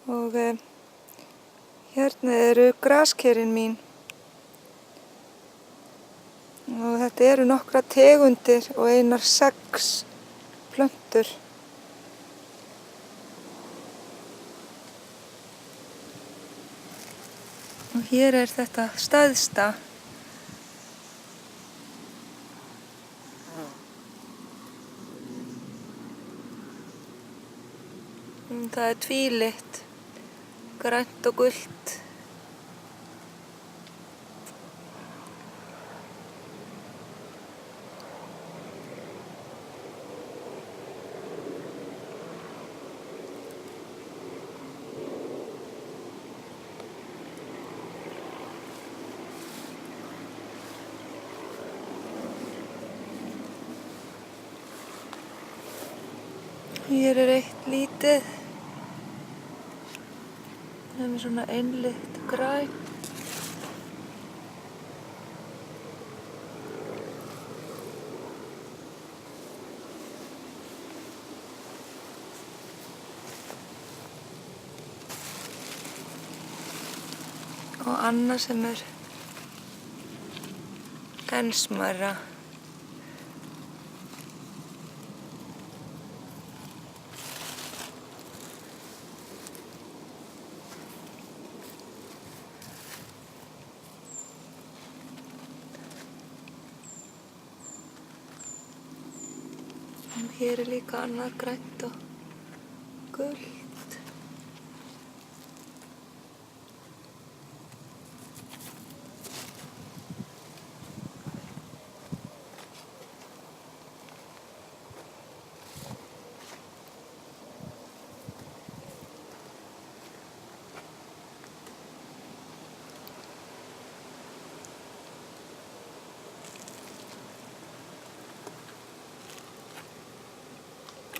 Og hérna eru graskerin mín. Og þetta eru nokkrar tegundir og einar 6 plöntur. Og hér er þetta stærsta. Það er tvílit, grænt og gult. Hér er eitt lítið. Það er svona einlitt græn. Og annað sem er enn smærra. Hér er líka annað grænt og gult.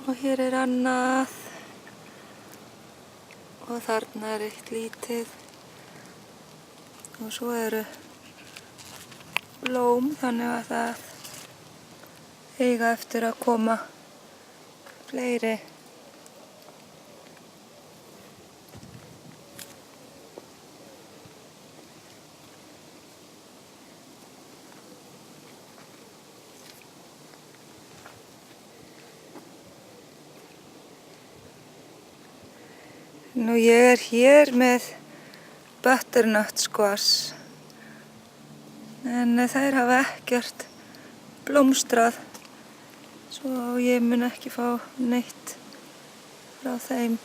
Og hér er annað. Og þarna er eitt lítið. Og svo eru blóm, þannig að það eiga eftir að koma fleiri. Nú ég er hér með butternut squash, en þær hafa ekkert blómstrað, svo ég mun ekki fá neitt frá þeim.